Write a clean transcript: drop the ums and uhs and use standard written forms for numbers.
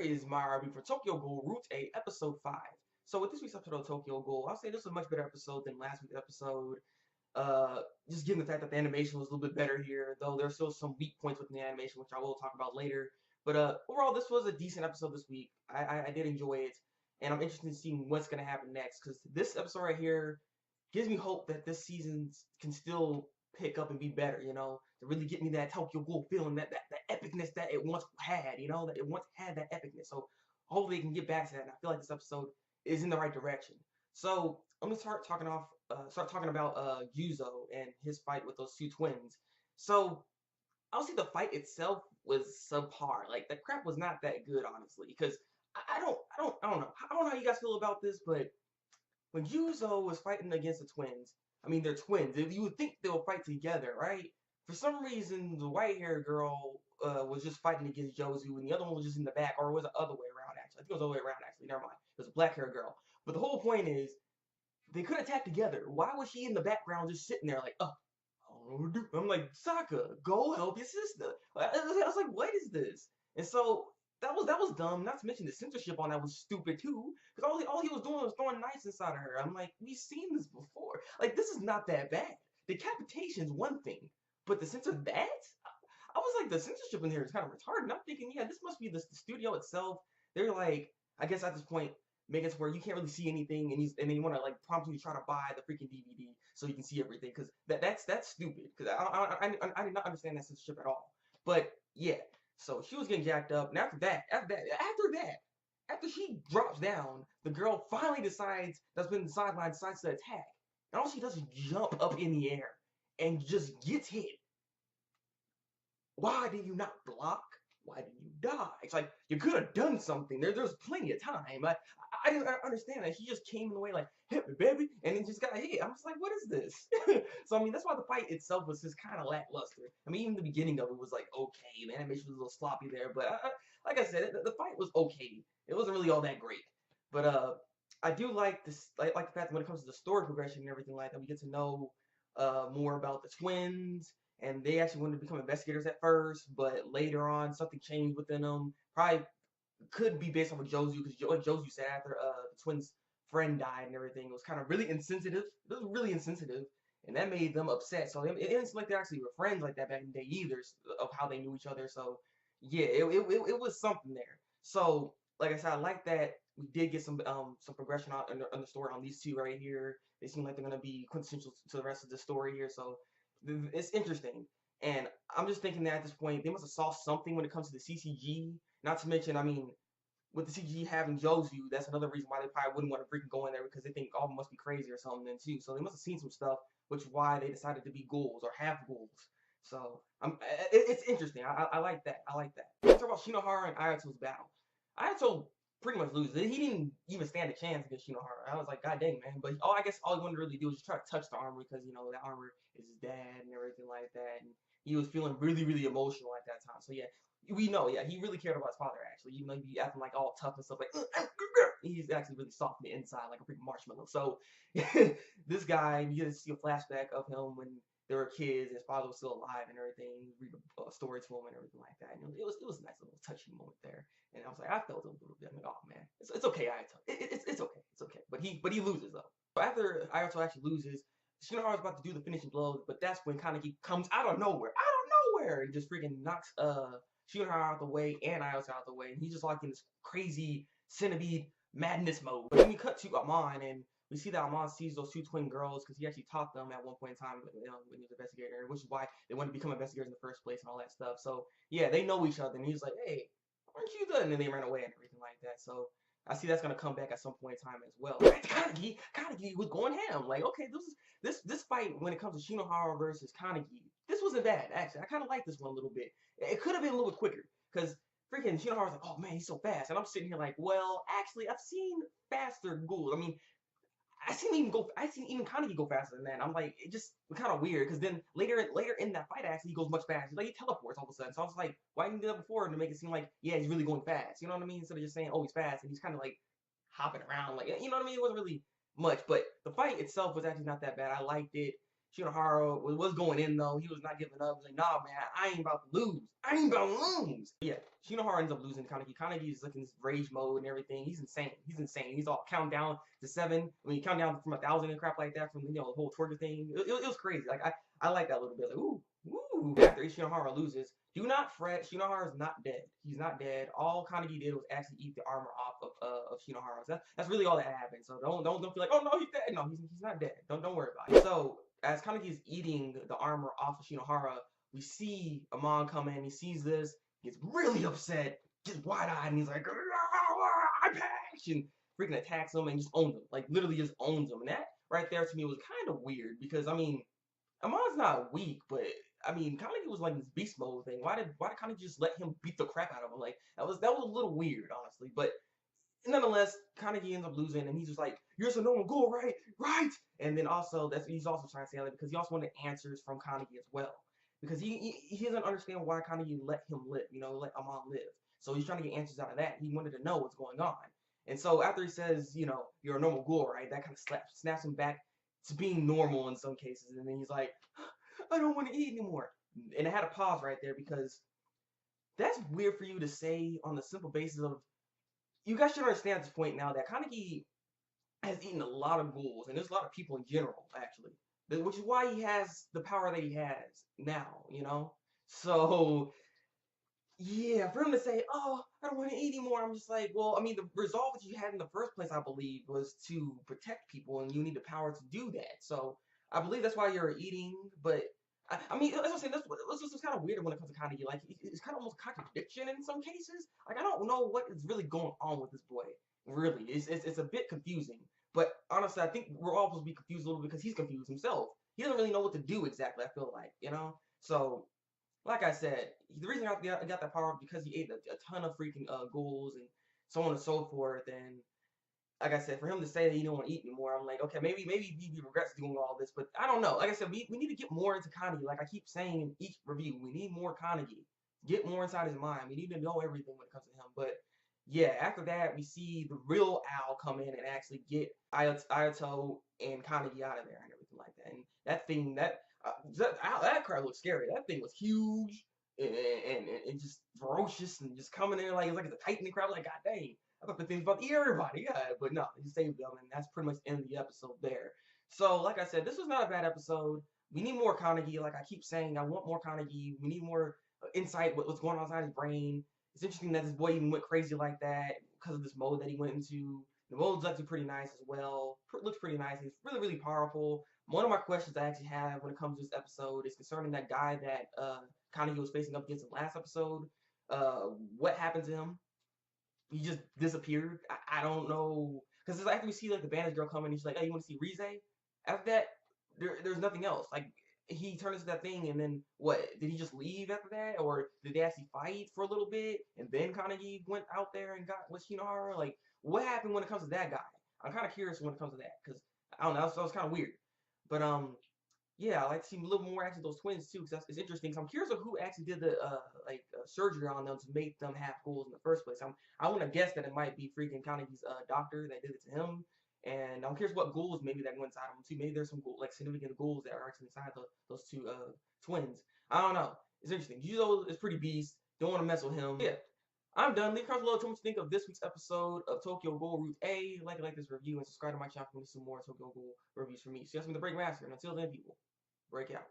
here is my review for Tokyo Ghoul Route A, Episode 5. So with this week's episode of Tokyo Ghoul, I'll say this was a much better episode than last week's episode. Just given the fact that the animation was a little bit better here, though there's still some weak points within the animation, which I will talk about later. But overall, this was a decent episode this week. I did enjoy it, and I'm interested in seeing what's going to happen next, because this episode right here gives me hope that this season can still pick up and be better, to really get me that Tokyo Ghoul feeling, that epicness that it once had, that it once had that epicness. So hopefully it can get back to that, and I feel like this episode is in the right direction. So I'm gonna start talking about Yuzo and his fight with those two twins. So obviously the fight itself was subpar. Like the crap was not that good, honestly, because I don't know. I don't know how you guys feel about this, but when Yuzo was fighting against the twins, I mean they're twins. You would think they would fight together, right? For some reason, the white-haired girl was just fighting against Jozu, and the other one was just in the back, or was the other way around? Actually, I think it was the other way around. Actually, never mind. It was a black-haired girl. But the whole point is, they could attack together. Why was she in the background just sitting there like, oh, I don't know what to do? I'm like, Sokka, go help your sister. I was like, what is this? And so that was dumb. Not to mention the censorship on that was stupid too. Because all he was doing was throwing knives inside of her. I'm like, we've seen this before. Like, this is not that bad. Decapitation's one thing, but the censor that? I was like, the censorship in here is kind of retarded. And I'm thinking, yeah, this must be the studio itself. They're like, I guess at this point, make it to where you can't really see anything, and then you want to like prompt you to try to buy the freaking DVD so you can see everything, because that's stupid. Because I did not understand that censorship at all. But yeah, so she was getting jacked up, and after she drops down, the girl finally decides that's been the sideline decides to attack, and all she does is jump up in the air and just gets hit. Why did you not block? Why did you die? It's like, you could have done something. There's plenty of time. I didn't understand that. She just came in the way like, hit me, baby, and then just got hit. I'm just like, what is this? So, I mean, that's why the fight itself was just kind of lackluster. I mean, even the beginning of it was like, okay, the animation was a little sloppy there, but like I said, the fight was okay. It wasn't really all that great. But I do like this, like the fact that when it comes to the story progression and everything like that, we get to know more about the twins, and they actually wanted to become investigators at first, but later on something changed within them. Probably could be based on what Jozu, because what Jozu said after the twins' friend died and everything, it was kind of really insensitive. It was really insensitive, and that made them upset. So it didn't seem like they actually were friends like that back in the day either, of how they knew each other. So yeah, it was something there. So like I said, I like that we did get some progression on the story on these two right here. They seem like they're gonna be quintessential to the rest of the story here. So it's interesting. And I'm just thinking that at this point, they must have saw something when it comes to the CCG. Not to mention, I mean, with the CCG having Jozu, that's another reason why they probably wouldn't want to freaking go in there, because they think all of them must be crazy or something then too. So they must have seen some stuff, which is why they decided to be ghouls or half ghouls. So it's interesting. I like that. I like that. Let's talk about Shinohara and Ayato's battle. Ayato pretty much loses. He didn't even stand a chance against Shinohara. I was like, God dang, man. But I guess all he wanted to really do was just try to touch the armor, because that armor is his dad and everything like that. And he was feeling really, really emotional at that time. So yeah, we know, yeah, he really cared about his father actually. Even though he acting like all tough and stuff, like he's actually really soft on the inside, like a freaking marshmallow. So this guy, you get to see a flashback of him when they were kids, and his father was still alive and everything. Read a story to him and everything like that. And it was a nice little touching moment there. And I was like, I felt it a little bit. I'm like, oh man, it's okay, Ayato. It's okay, it's okay. But he loses though. So after Ayato actually loses, Shinohara's about to do the finishing blow, but that's when Kaneki comes out of nowhere, and just freaking knocks Shinohara out the way and Ayato out the way, and he's just like in this crazy Centipede madness mode. But then we cut to Amon, and we see that Amon sees those two twin girls, because he actually taught them at one point in time, when he was an investigator, which is why they wanted to become investigators in the first place and all that stuff. So yeah, they know each other, and he's like, hey, aren't you done? And then they ran away and everything like that. So I see that's gonna come back at some point in time as well. Kaneki was going ham. Like, okay, this fight when it comes to Shinohara versus Kaneki, this wasn't bad actually. I kind of like this one a little bit. It could have been a little bit quicker, because freaking Shinohara's like, oh man, he's so fast, and I'm sitting here like, well, actually, I've seen faster ghouls. I mean, I seen even Kaneki go faster than that. I'm like, it just kind of weird, because then later in that fight, actually, he goes much faster. Like, he teleports all of a sudden. So I was like, why didn't you do that before to make it seem like, yeah, he's really going fast? You know what I mean? Instead of just saying, oh, he's fast, and he's kind of like hopping around, like, you know what I mean? It wasn't really much, but the fight itself was actually not that bad. I liked it. Shinohara was going in though. He was not giving up. He was like, nah, man, I ain't about to lose. I ain't about to lose. But yeah, Shinohara ends up losing to Kaneki. Kaneki is like in this rage mode and everything. He's insane. He's insane. He's all count down to 7. When you count down from 1,000 and crap like that, from the whole torture thing. It was crazy. Like I like that a little bit. Like, ooh, ooh. After Shinohara loses, do not fret. Shinohara is not dead. He's not dead. All Kaneki did was actually eat the armor off of Shinohara. So that's really all that happened. So don't feel like, oh no, he's dead. No, he's not dead. Don't worry about it. So as Kaneki is eating the armor off of Shinohara, we see Amon come in. He sees this, gets really upset, gets wide-eyed, and he's like, I pass, and freaking attacks him and just owns him. Like literally just owns him. And that right there to me was kind of weird because I mean, Amon's not weak, but I mean, Kaneki was like this beast mode thing. Why did Kaneki just let him beat the crap out of him? Like that was a little weird, honestly. But nonetheless, Kaneki ends up losing, and he's just like, "You're so normal, go right, right." And then also he's also trying to say that because he also wanted answers from Kaneki as well, because he doesn't understand why Kaneki let him live, let Amon live. So he's trying to get answers out of that. He wanted to know what's going on, and so after he says, "You're a normal ghoul, right?" That kind of snaps him back to being normal in some cases, and then he's like, "I don't want to eat anymore." And I had to pause right there because that's weird for you to say on the simple basis of you guys should understand at this point now that Kaneki has eaten a lot of ghouls, and there's a lot of people in general, actually, which is why he has the power that he has now. So, yeah, for him to say, "Oh, I don't want to eat anymore," I'm just like, well, I mean, the resolve that you had in the first place, I believe, was to protect people, and you need the power to do that. So, I believe that's why you're eating, but I mean, as I was saying, this is kind of weird when it comes to Kaneki. Like, it's kind of almost contradiction in some cases. Like, I don't know what is really going on with this boy. Really, it's a bit confusing. But honestly, I think we're all supposed to be confused a little bit because he's confused himself. He doesn't really know what to do exactly. I feel like. So, like I said, the reason I got that power because he ate a ton of freaking ghouls and so on and so forth. And like I said, for him to say that he don't want to eat anymore, I'm like, okay, maybe he regrets doing all this, but I don't know. Like I said, we need to get more into Kaneki. Like I keep saying in each review, we need more Kaneki. Get more inside his mind. We need to know everything when it comes to him. But yeah, after that, we see the real Owl come in and actually get Ayato and Kaneki out of there and everything like that. And that thing, that crowd looked scary. That thing was huge and just ferocious and just coming in like it's a titan crowd. Like, god dang. I thought the thing's about to eat everybody, yeah, but no, he saved them, and that's pretty much the end of the episode there. So, like I said, this was not a bad episode. We need more Kaneki, like I keep saying, I want more Kaneki. We need more insight what's going on inside his brain. It's interesting that this boy even went crazy like that because of this mode that he went into. The mode's actually pretty nice as well. Looks pretty nice. It's really, really powerful. One of my questions I actually have when it comes to this episode is concerning that guy that Kaneki was facing up against in the last episode. What happened to him? He just disappeared. I don't know, because after we see like the bandage girl coming, he's like, "Oh, you want to see Rize?" After that, there's nothing else. Like he turned into that thing, and then what? Did he just leave after that, or did they actually fight for a little bit, and then Kaneki went out there and got with Shinohara? Like, what happened when it comes to that guy? I'm kind of curious when it comes to that, because I don't know. That was kind of weird, but yeah, I like to see a little more actually those twins too, because it's interesting. So I'm curious of who actually did the surgery on them to make them have ghouls in the first place. I want to guess that it might be freaking Kaneki's doctor that did it to him, and I'm curious what ghouls maybe that go inside of them too. Maybe there's some like significant ghouls that are actually inside those two twins. I don't know. It's interesting. Yuzo is pretty beast. Don't want to mess with him. Yeah. I'm done. Leave a comment below. Tell me what you think of this week's episode of Tokyo Ghoul Route A. Like this review and subscribe to my channel for some more Tokyo Ghoul reviews from me. See you guys from the Breakmaster. And until then, people, break out.